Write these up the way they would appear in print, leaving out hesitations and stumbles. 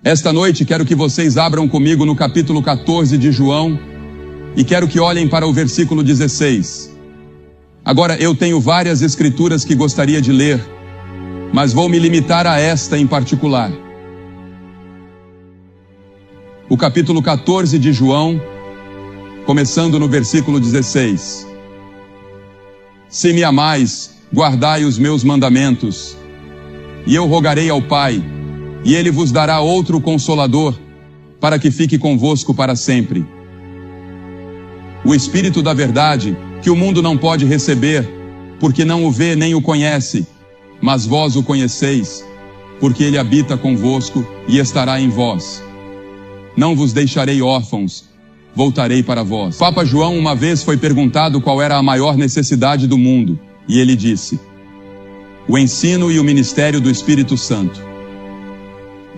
Esta noite quero que vocês abram comigo no capítulo 14 de João e quero que olhem para o versículo 16. Agora, eu tenho várias escrituras que gostaria de ler, mas vou me limitar a esta em particular. O capítulo 14 de João, começando no versículo 16. Se me amais, guardai os meus mandamentos, e eu rogarei ao Pai, e ele vos dará outro Consolador, para que fique convosco para sempre. O Espírito da verdade, que o mundo não pode receber, porque não o vê nem o conhece, mas vós o conheceis, porque ele habita convosco e estará em vós. Não vos deixarei órfãos, voltarei para vós. Papa João uma vez foi perguntado qual era a maior necessidade do mundo, e ele disse: o ensino e o ministério do Espírito Santo.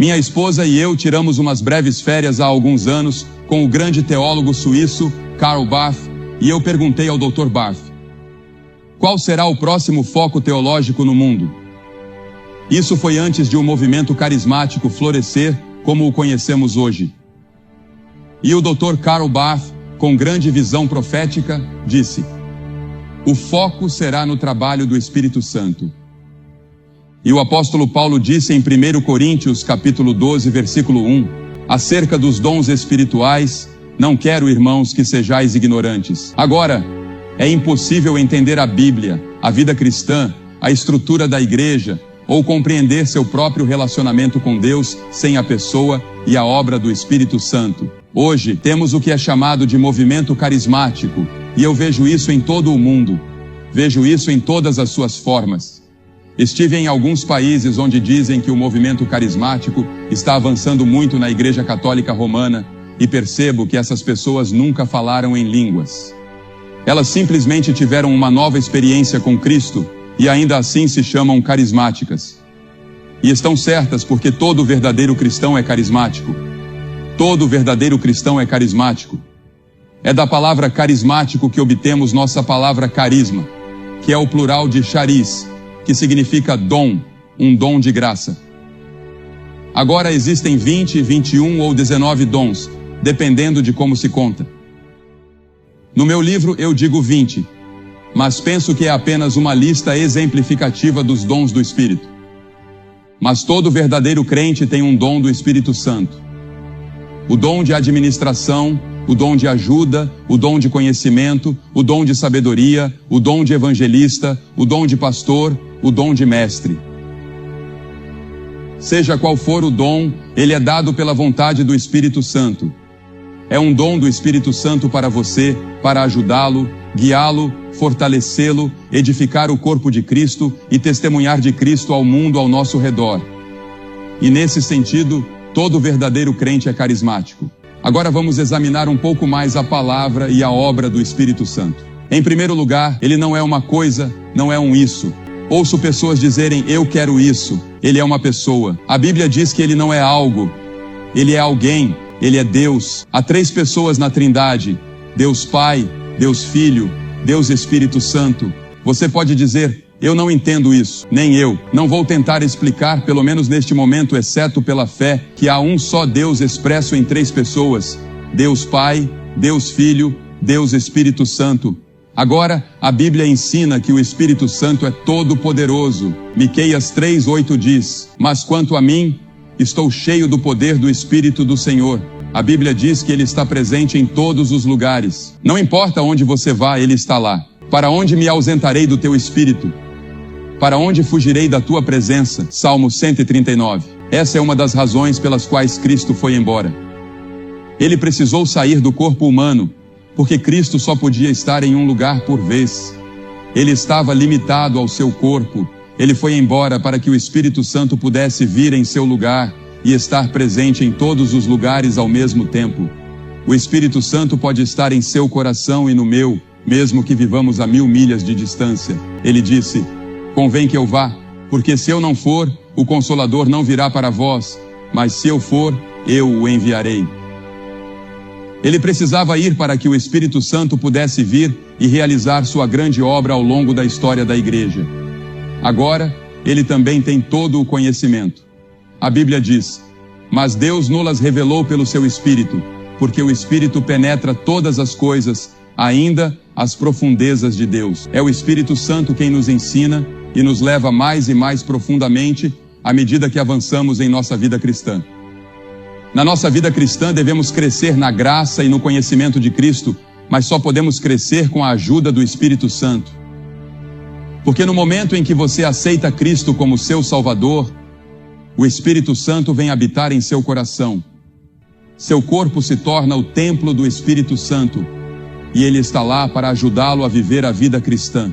Minha esposa e eu tiramos umas breves férias há alguns anos com o grande teólogo suíço Karl Barth, e eu perguntei ao Dr. Barth: qual será o próximo foco teológico no mundo? Isso foi antes de um movimento carismático florescer como o conhecemos hoje. E o Dr. Karl Barth, com grande visão profética, disse: o foco será no trabalho do Espírito Santo. E o apóstolo Paulo disse em 1 Coríntios capítulo 12, versículo 1, acerca dos dons espirituais: não quero, irmãos, que sejais ignorantes. Agora, é impossível entender a Bíblia, a vida cristã, a estrutura da igreja, ou compreender seu próprio relacionamento com Deus sem a pessoa e a obra do Espírito Santo. Hoje, temos o que é chamado de movimento carismático, e eu vejo isso em todo o mundo. Vejo isso em todas as suas formas. Estive em alguns países onde dizem que o movimento carismático está avançando muito na Igreja Católica Romana, e percebo que essas pessoas nunca falaram em línguas. Elas simplesmente tiveram uma nova experiência com Cristo, e ainda assim se chamam carismáticas. E estão certas, porque todo verdadeiro cristão é carismático. Todo verdadeiro cristão é carismático. É da palavra carismático que obtemos nossa palavra carisma, que é o plural de charis, que significa dom, um dom de graça. Agora existem 20, 21 ou 19 dons, dependendo de como se conta. No meu livro eu digo 20, mas penso que é apenas uma lista exemplificativa dos dons do Espírito. Mas todo verdadeiro crente tem um dom do Espírito Santo. O dom de administração, o dom de ajuda, o dom de conhecimento, o dom de sabedoria, o dom de evangelista, o dom de pastor, o dom de mestre. Seja qual for o dom, ele é dado pela vontade do Espírito Santo. É um dom do Espírito Santo para você, para ajudá-lo, guiá-lo, fortalecê-lo, edificar o corpo de Cristo e testemunhar de Cristo ao mundo ao nosso redor. E nesse sentido, todo verdadeiro crente é carismático. Agora vamos examinar um pouco mais a palavra e a obra do Espírito Santo. Em primeiro lugar, ele não é uma coisa, não é um isso. Ouço pessoas dizerem: eu quero isso. Ele é uma pessoa. A Bíblia diz que ele não é algo. Ele é alguém. Ele é Deus. Há 3 pessoas na Trindade: Deus Pai, Deus Filho, Deus Espírito Santo. Você pode dizer: eu não entendo isso, nem eu. Não vou tentar explicar, pelo menos neste momento, exceto pela fé, que há um só Deus expresso em 3 pessoas: Deus Pai, Deus Filho, Deus Espírito Santo. Agora, a Bíblia ensina que o Espírito Santo é todo-poderoso. Miqueias 3:8 diz: mas quanto a mim, estou cheio do poder do Espírito do Senhor. A Bíblia diz que ele está presente em todos os lugares. Não importa onde você vá, ele está lá. Para onde me ausentarei do teu Espírito? Para onde fugirei da tua presença? Salmo 139. Essa é uma das razões pelas quais Cristo foi embora. Ele precisou sair do corpo humano, porque Cristo só podia estar em um lugar por vez. Ele estava limitado ao seu corpo. Ele foi embora para que o Espírito Santo pudesse vir em seu lugar e estar presente em todos os lugares ao mesmo tempo. O Espírito Santo pode estar em seu coração e no meu, mesmo que vivamos a 1000 milhas de distância. Ele disse: convém que eu vá, porque se eu não for, o Consolador não virá para vós, mas se eu for, eu o enviarei. Ele precisava ir para que o Espírito Santo pudesse vir e realizar sua grande obra ao longo da história da igreja. Agora, ele também tem todo o conhecimento. A Bíblia diz: Mas Deus nos revelou pelo seu Espírito, porque o Espírito penetra todas as coisas, ainda as profundezas de Deus. É o Espírito Santo quem nos ensina e nos leva mais e mais profundamente à medida que avançamos em nossa vida cristã. Na nossa vida cristã devemos crescer na graça e no conhecimento de Cristo, mas só podemos crescer com a ajuda do Espírito Santo. Porque no momento em que você aceita Cristo como seu Salvador, o Espírito Santo vem habitar em seu coração. Seu corpo se torna o templo do Espírito Santo e ele está lá para ajudá-lo a viver a vida cristã.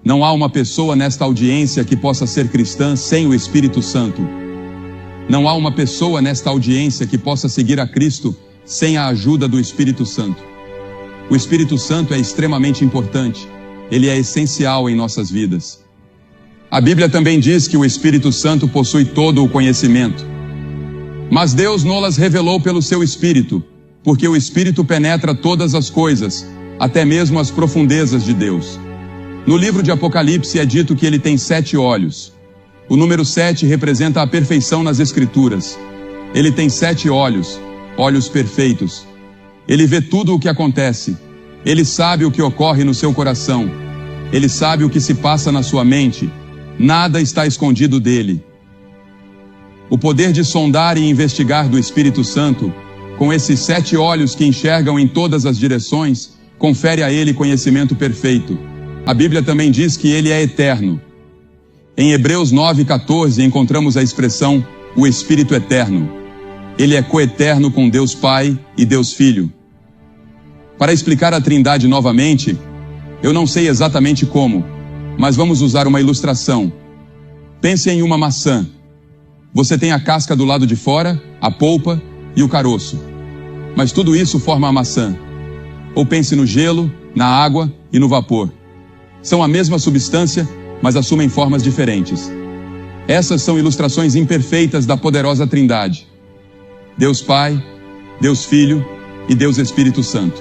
Não há uma pessoa nesta audiência que possa ser cristã sem o Espírito Santo. Não há uma pessoa nesta audiência que possa seguir a Cristo sem a ajuda do Espírito Santo. O Espírito Santo é extremamente importante. Ele é essencial em nossas vidas. A Bíblia também diz que o Espírito Santo possui todo o conhecimento. Mas Deus nos revelou pelo seu Espírito, porque o Espírito penetra todas as coisas, até mesmo as profundezas de Deus. No livro de Apocalipse é dito que ele tem 7 olhos. O número 7 representa a perfeição nas Escrituras. Ele tem 7 olhos, olhos perfeitos. Ele vê tudo o que acontece. Ele sabe o que ocorre no seu coração. Ele sabe o que se passa na sua mente. Nada está escondido dele. O poder de sondar e investigar do Espírito Santo, com esses 7 olhos que enxergam em todas as direções, confere a ele conhecimento perfeito. A Bíblia também diz que ele é eterno. Em Hebreus 9:14 encontramos a expressão o Espírito Eterno. Ele é coeterno com Deus Pai e Deus Filho. Para explicar a Trindade novamente, eu não sei exatamente como, mas vamos usar uma ilustração. Pense em uma maçã. Você tem a casca do lado de fora, a polpa e o caroço. Mas tudo isso forma a maçã. Ou pense no gelo, na água e no vapor. São a mesma substância, mas assumem formas diferentes. Essas são ilustrações imperfeitas da poderosa Trindade. Deus Pai, Deus Filho e Deus Espírito Santo.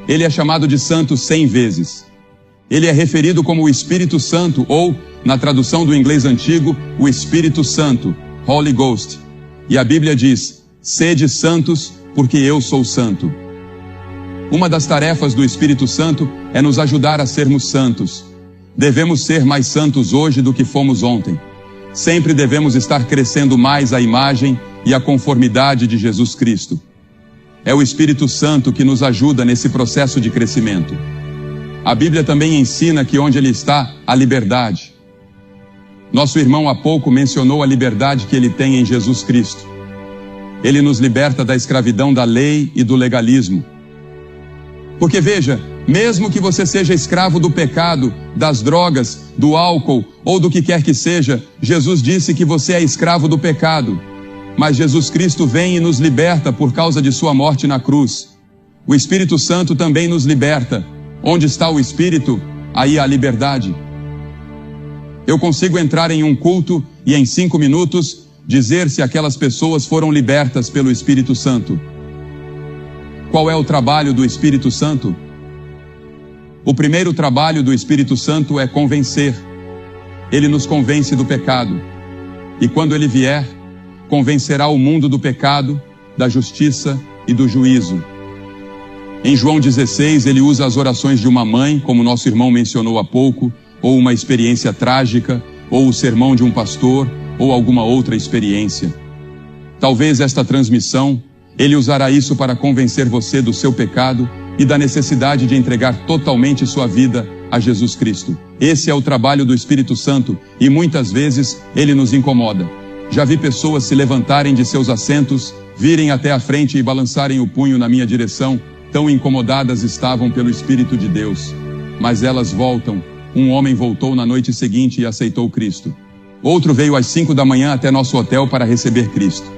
Ele é chamado de Santo 100 vezes. Ele é referido como o Espírito Santo ou, na tradução do inglês antigo, o Espírito Santo, Holy Ghost. E a Bíblia diz, sede santos, porque eu sou santo. Uma das tarefas do Espírito Santo é nos ajudar a sermos santos. Devemos ser mais santos hoje do que fomos ontem. Sempre devemos estar crescendo mais a imagem e a conformidade de Jesus Cristo. É o Espírito Santo que nos ajuda nesse processo de crescimento. A Bíblia também ensina que onde Ele está, há liberdade. Nosso irmão há pouco mencionou a liberdade que ele tem em Jesus Cristo. Ele nos liberta da escravidão da lei e do legalismo. Porque veja, mesmo que você seja escravo do pecado, das drogas, do álcool ou do que quer que seja, Jesus disse que você é escravo do pecado. Mas Jesus Cristo vem e nos liberta por causa de sua morte na cruz. O Espírito Santo também nos liberta. Onde está o Espírito, aí há liberdade. Eu consigo entrar em um culto e em 5 minutos dizer se aquelas pessoas foram libertas pelo Espírito Santo. Qual é o trabalho do Espírito Santo? O primeiro trabalho do Espírito Santo é convencer. Ele nos convence do pecado. E quando ele vier, convencerá o mundo do pecado, da justiça e do juízo. Em João 16, ele usa as orações de uma mãe, como nosso irmão mencionou há pouco, ou uma experiência trágica, ou o sermão de um pastor, ou alguma outra experiência. Talvez esta transmissão, ele usará isso para convencer você do seu pecado e da necessidade de entregar totalmente sua vida a Jesus Cristo. Esse é o trabalho do Espírito Santo e muitas vezes ele nos incomoda. Já vi pessoas se levantarem de seus assentos, virem até a frente e balançarem o punho na minha direção, tão incomodadas estavam pelo Espírito de Deus. Mas elas voltam. Um homem voltou na noite seguinte e aceitou Cristo. Outro veio às 5 da manhã até nosso hotel para receber Cristo.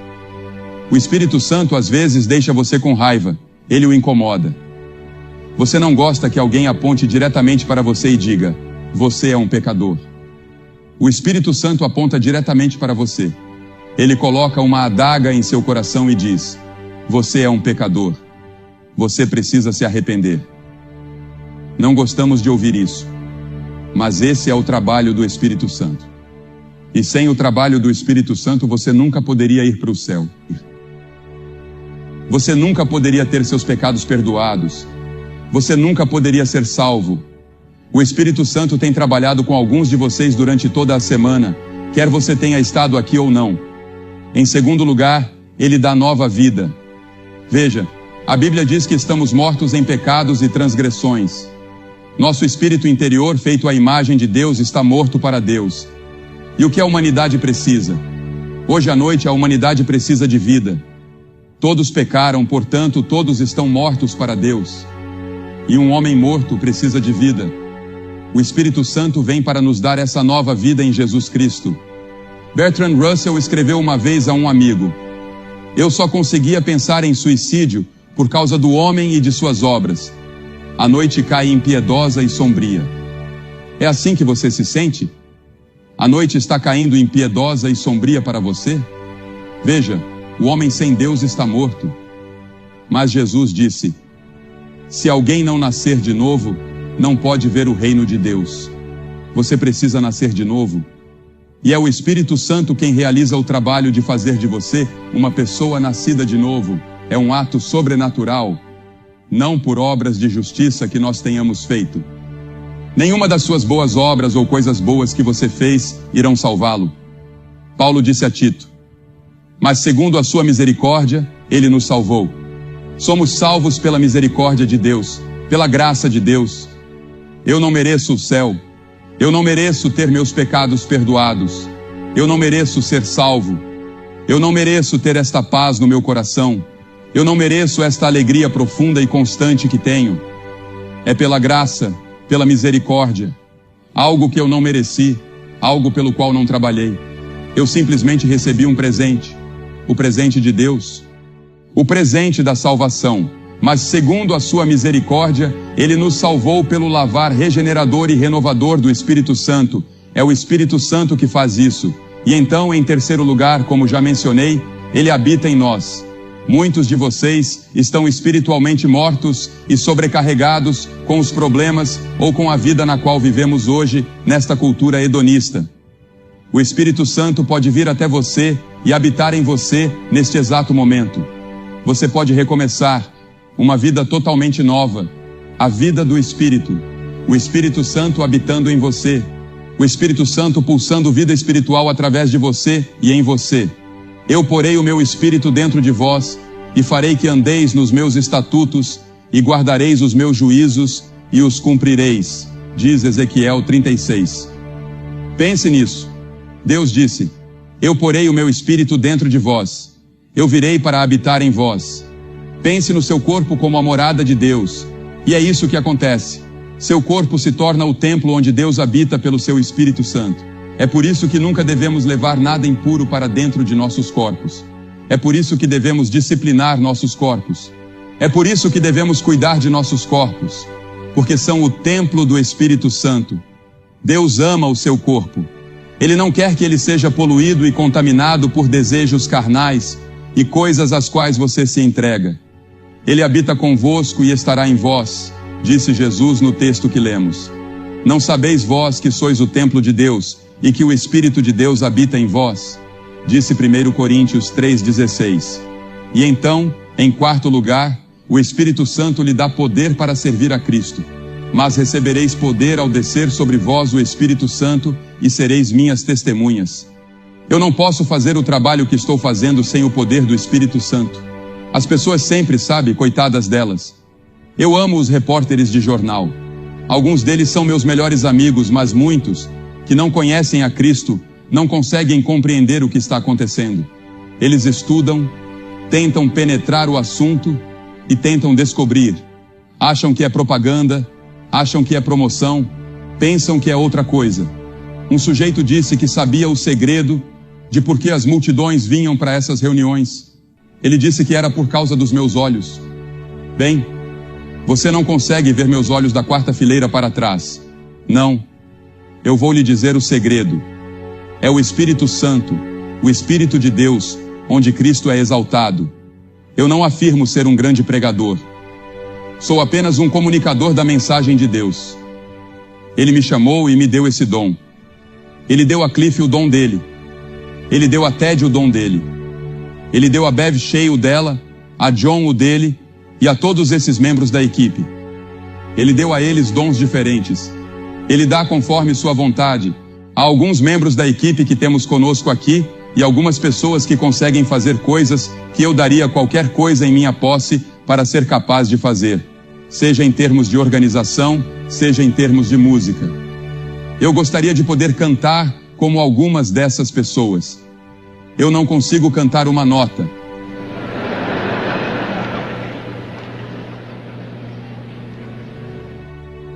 O Espírito Santo às vezes deixa você com raiva. Ele o incomoda. Você não gosta que alguém aponte diretamente para você e diga, você é um pecador. O Espírito Santo aponta diretamente para você. Ele coloca uma adaga em seu coração e diz, você é um pecador. Você precisa se arrepender. Não gostamos de ouvir isso, mas esse é o trabalho do Espírito Santo. E sem o trabalho do Espírito Santo, você nunca poderia ir para o céu. Você nunca poderia ter seus pecados perdoados. Você nunca poderia ser salvo. O Espírito Santo tem trabalhado com alguns de vocês durante toda a semana, quer você tenha estado aqui ou não. Em segundo lugar, Ele dá nova vida. Veja, a Bíblia diz que estamos mortos em pecados e transgressões. Nosso espírito interior, feito à imagem de Deus, está morto para Deus. E o que a humanidade precisa? Hoje à noite a humanidade precisa de vida. Todos pecaram, portanto todos estão mortos para Deus. E um homem morto precisa de vida. O Espírito Santo vem para nos dar essa nova vida em Jesus Cristo. Bertrand Russell escreveu uma vez a um amigo: eu só conseguia pensar em suicídio por causa do homem e de suas obras. A noite cai impiedosa e sombria. É assim que você se sente? A noite está caindo impiedosa e sombria para você? Veja, o homem sem Deus está morto. Mas Jesus disse: se alguém não nascer de novo, não pode ver o reino de Deus. Você precisa nascer de novo. E é o Espírito Santo quem realiza o trabalho de fazer de você uma pessoa nascida de novo. É um ato sobrenatural, não por obras de justiça que nós tenhamos feito. Nenhuma das suas boas obras ou coisas boas que você fez irão salvá-lo. Paulo disse a Tito: mas segundo a sua misericórdia, Ele nos salvou. Somos salvos pela misericórdia de Deus, pela graça de Deus. Eu não mereço o céu. Eu não mereço ter meus pecados perdoados. Eu não mereço ser salvo. Eu não mereço ter esta paz no meu coração. Eu não mereço esta alegria profunda e constante que tenho. É pela graça, pela misericórdia. Algo que eu não mereci, algo pelo qual não trabalhei. Eu simplesmente recebi um presente. O presente de Deus. O presente da salvação. Mas segundo a sua misericórdia, Ele nos salvou pelo lavar regenerador e renovador do Espírito Santo. É o Espírito Santo que faz isso. E então, em terceiro lugar, como já mencionei, Ele habita em nós. Muitos de vocês estão espiritualmente mortos e sobrecarregados com os problemas ou com a vida na qual vivemos hoje, nesta cultura hedonista. O Espírito Santo pode vir até você e habitar em você neste exato momento. Você pode recomeçar uma vida totalmente nova, a vida do Espírito, o Espírito Santo habitando em você, o Espírito Santo pulsando vida espiritual através de você e em você. Eu porei o meu Espírito dentro de vós e farei que andeis nos meus estatutos e guardareis os meus juízos e os cumprireis, diz Ezequiel 36. Pense nisso. Deus disse: eu porei o meu Espírito dentro de vós, eu virei para habitar em vós. Pense no seu corpo como a morada de Deus. E é isso que acontece. Seu corpo se torna o templo onde Deus habita pelo seu Espírito Santo. É por isso que nunca devemos levar nada impuro para dentro de nossos corpos. É por isso que devemos disciplinar nossos corpos. É por isso que devemos cuidar de nossos corpos, porque são o templo do Espírito Santo. Deus ama o seu corpo. Ele não quer que ele seja poluído e contaminado por desejos carnais e coisas às quais você se entrega. Ele habita convosco e estará em vós, disse Jesus no texto que lemos. Não sabeis vós que sois o templo de Deus e que o Espírito de Deus habita em vós? Disse 1 Coríntios 3,16. E então, em quarto lugar, o Espírito Santo lhe dá poder para servir a Cristo. Mas recebereis poder ao descer sobre vós o Espírito Santo e sereis minhas testemunhas. Eu não posso fazer o trabalho que estou fazendo sem o poder do Espírito Santo. As pessoas sempre, sabe, coitadas delas. Eu amo os repórteres de jornal. Alguns deles são meus melhores amigos, mas muitos, que não conhecem a Cristo, não conseguem compreender o que está acontecendo. Eles estudam, tentam penetrar o assunto e tentam descobrir. Acham que é propaganda, acham que é promoção, pensam que é outra coisa. Um sujeito disse que sabia o segredo de por que as multidões vinham para essas reuniões. Ele disse que era por causa dos meus olhos. Bem, você não consegue ver meus olhos da quarta fileira para trás. Não. Eu vou lhe dizer o segredo. É o Espírito Santo, o Espírito de Deus, onde Cristo é exaltado. Eu não afirmo ser um grande pregador. Sou apenas um comunicador da mensagem de Deus. Ele me chamou e me deu esse dom. Ele deu a Cliff o dom dele. Ele deu a Ted o dom dele. Ele deu a Bev Shea o dela, a John o dele e a todos esses membros da equipe. Ele deu a eles dons diferentes. Ele dá conforme sua vontade a alguns membros da equipe que temos conosco aqui e algumas pessoas que conseguem fazer coisas que eu daria qualquer coisa em minha posse para ser capaz de fazer, seja em termos de organização, seja em termos de música. Eu gostaria de poder cantar como algumas dessas pessoas. Eu não consigo cantar uma nota.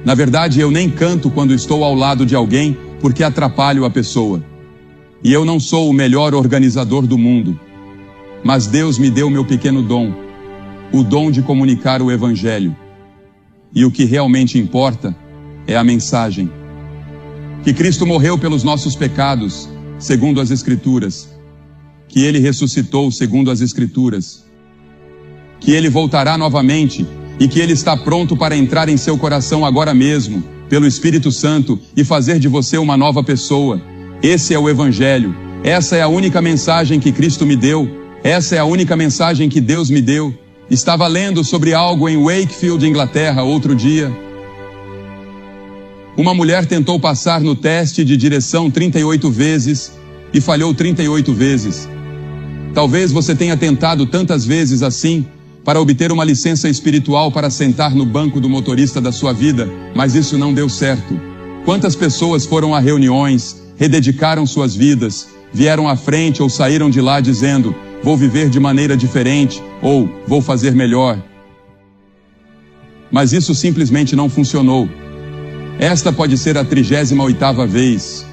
Na verdade, eu nem canto quando estou ao lado de alguém porque atrapalho a pessoa. E eu não sou o melhor organizador do mundo. Mas Deus me deu meu pequeno dom, o dom de comunicar o Evangelho. E o que realmente importa é a mensagem. Que Cristo morreu pelos nossos pecados, segundo as Escrituras. Que Ele ressuscitou, segundo as Escrituras. Que Ele voltará novamente e que Ele está pronto para entrar em seu coração agora mesmo, pelo Espírito Santo, e fazer de você uma nova pessoa. Esse é o Evangelho. Essa é a única mensagem que Cristo me deu. Essa é a única mensagem que Deus me deu. Estava lendo sobre algo em Wakefield, Inglaterra, outro dia. Uma mulher tentou passar no teste de direção 38 vezes e falhou 38 vezes. Talvez você tenha tentado tantas vezes assim para obter uma licença espiritual para sentar no banco do motorista da sua vida, mas isso não deu certo. Quantas pessoas foram a reuniões, rededicaram suas vidas, vieram à frente ou saíram de lá dizendo: vou viver de maneira diferente, ou vou fazer melhor. Mas isso simplesmente não funcionou. Esta pode ser a 38ª vez.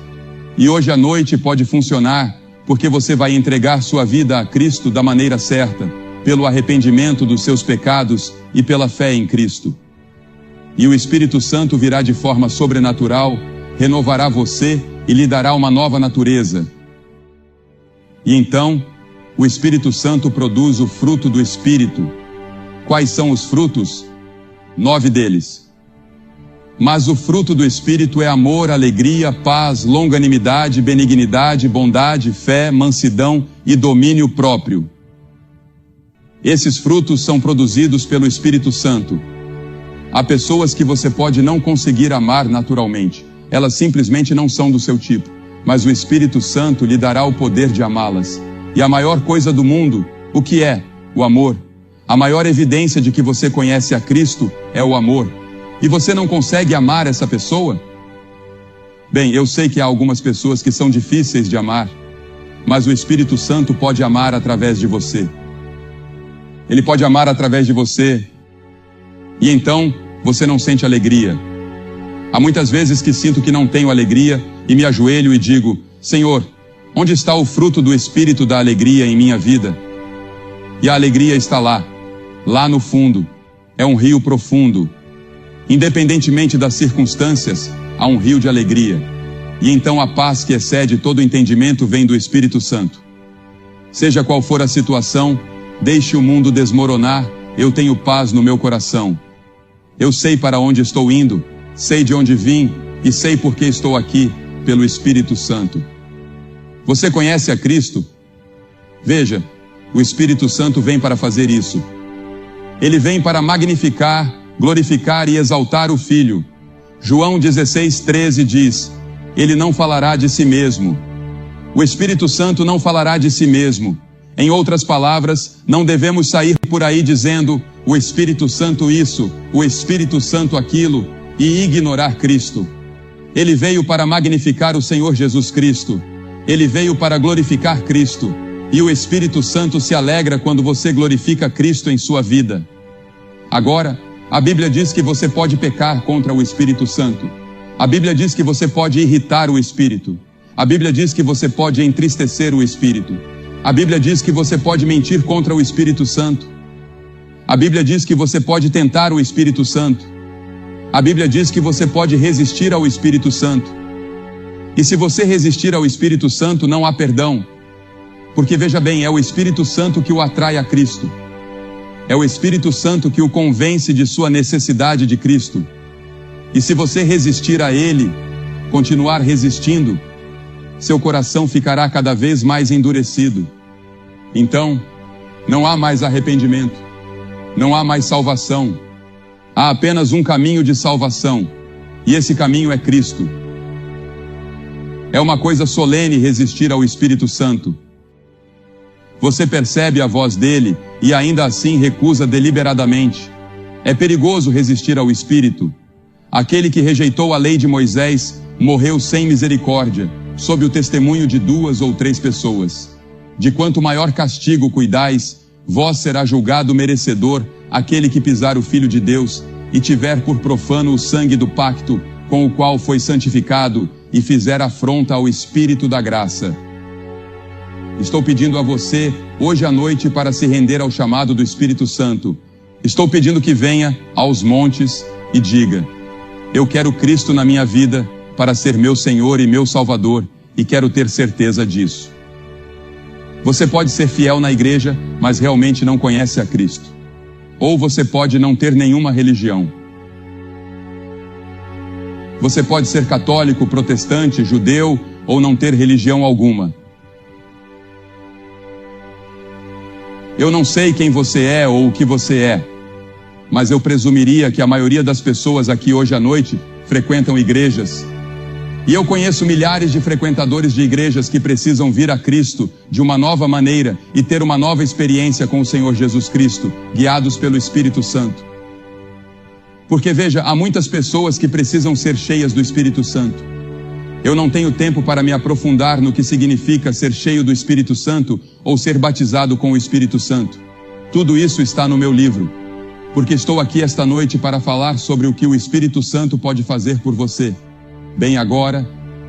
E hoje à noite pode funcionar, porque você vai entregar sua vida a Cristo da maneira certa, pelo arrependimento dos seus pecados e pela fé em Cristo. E o Espírito Santo virá de forma sobrenatural, renovará você e lhe dará uma nova natureza. E então, o Espírito Santo produz o fruto do Espírito. Quais são os frutos? 9 deles. Mas o fruto do Espírito é amor, alegria, paz, longanimidade, benignidade, bondade, fé, mansidão e domínio próprio. Esses frutos são produzidos pelo Espírito Santo. Há pessoas que você pode não conseguir amar naturalmente. Elas simplesmente não são do seu tipo. Mas o Espírito Santo lhe dará o poder de amá-las. E a maior coisa do mundo, o que é? O amor. A maior evidência de que você conhece a Cristo é o amor. E você não consegue amar essa pessoa? Bem, eu sei que há algumas pessoas que são difíceis de amar, mas o Espírito Santo pode amar através de você. Ele pode amar através de você. E então, você não sente alegria. Há muitas vezes que sinto que não tenho alegria e me ajoelho e digo: Senhor, onde está o fruto do Espírito da alegria em minha vida? E a alegria está lá, lá no fundo. É um rio profundo. Independentemente das circunstâncias, há um rio de alegria. E então a paz que excede todo entendimento vem do Espírito Santo. Seja qual for a situação, deixe o mundo desmoronar, eu tenho paz no meu coração. Eu sei para onde estou indo, sei de onde vim e sei por que estou aqui, pelo Espírito Santo. Você conhece a Cristo? Veja, o Espírito Santo vem para fazer isso. Ele vem para magnificar, glorificar e exaltar o Filho. João 16:13 diz: Ele não falará de si mesmo. O Espírito Santo não falará de si mesmo. Em outras palavras, não devemos sair por aí dizendo: o Espírito Santo isso, o Espírito Santo aquilo, e ignorar Cristo. Ele veio para magnificar o Senhor Jesus Cristo. Ele veio para glorificar Cristo. E o Espírito Santo se alegra quando você glorifica Cristo em sua vida. Agora, a Bíblia diz que você pode pecar contra o Espírito Santo. A Bíblia diz que você pode irritar o Espírito. A Bíblia diz que você pode entristecer o Espírito. A Bíblia diz que você pode mentir contra o Espírito Santo. A Bíblia diz que você pode tentar o Espírito Santo. A Bíblia diz que você pode resistir ao Espírito Santo. E se você resistir ao Espírito Santo, não há perdão. Porque veja bem, é o Espírito Santo que o atrai a Cristo. É o Espírito Santo que o convence de sua necessidade de Cristo. E se você resistir a Ele, continuar resistindo, seu coração ficará cada vez mais endurecido. Então, não há mais arrependimento, não há mais salvação. Há apenas um caminho de salvação, e esse caminho é Cristo. É uma coisa solene resistir ao Espírito Santo. Você percebe a voz dele e ainda assim recusa deliberadamente. É perigoso resistir ao Espírito. Aquele que rejeitou a lei de Moisés morreu sem misericórdia, sob o testemunho de 2 ou 3 pessoas. De quanto maior castigo cuidais, vós será julgado merecedor aquele que pisar o Filho de Deus e tiver por profano o sangue do pacto com o qual foi santificado e fizer afronta ao Espírito da graça. Estou pedindo a você, hoje à noite, para se render ao chamado do Espírito Santo. Estou pedindo que venha aos montes e diga: eu quero Cristo na minha vida para ser meu Senhor e meu Salvador, e quero ter certeza disso. Você pode ser fiel na igreja, mas realmente não conhece a Cristo. Ou você pode não ter nenhuma religião. Você pode ser católico, protestante, judeu, ou não ter religião alguma. Eu não sei quem você é ou o que você é, mas eu presumiria que a maioria das pessoas aqui hoje à noite frequentam igrejas. E eu conheço milhares de frequentadores de igrejas que precisam vir a Cristo de uma nova maneira e ter uma nova experiência com o Senhor Jesus Cristo, guiados pelo Espírito Santo. Porque veja, há muitas pessoas que precisam ser cheias do Espírito Santo. Eu não tenho tempo para me aprofundar no que significa ser cheio do Espírito Santo ou ser batizado com o Espírito Santo. Tudo isso está no meu livro, porque estou aqui esta noite para falar sobre o que o Espírito Santo pode fazer por você, bem agora,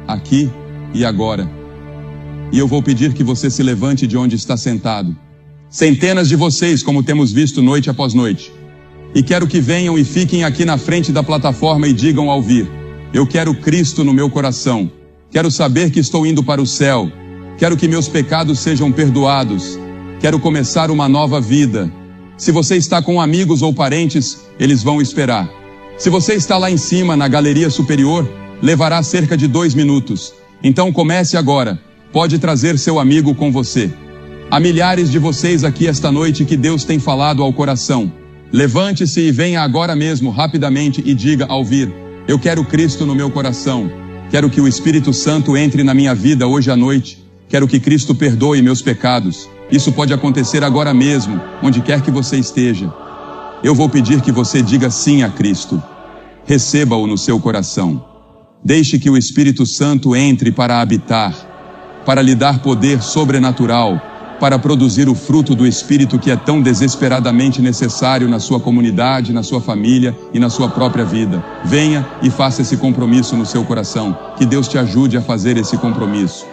aqui e agora. E eu vou pedir que você se levante de onde está sentado. Centenas de vocês, como temos visto noite após noite. E quero que venham e fiquem aqui na frente da plataforma e digam ao vir: eu quero Cristo no meu coração. Quero saber que estou indo para o céu. Quero que meus pecados sejam perdoados. Quero começar uma nova vida. Se você está com amigos ou parentes, eles vão esperar. Se você está lá em cima, na galeria superior, levará cerca de 2 minutos. Então comece agora. Pode trazer seu amigo com você. Há milhares de vocês aqui esta noite que Deus tem falado ao coração. Levante-se e venha agora mesmo, rapidamente, e diga ao vir: eu quero Cristo no meu coração. Quero que o Espírito Santo entre na minha vida hoje à noite. Quero que Cristo perdoe meus pecados. Isso pode acontecer agora mesmo, onde quer que você esteja. Eu vou pedir que você diga sim a Cristo. Receba-o no seu coração. Deixe que o Espírito Santo entre para habitar, para lhe dar poder sobrenatural, para produzir o fruto do Espírito que é tão desesperadamente necessário na sua comunidade, na sua família e na sua própria vida. Venha e faça esse compromisso no seu coração. Que Deus te ajude a fazer esse compromisso.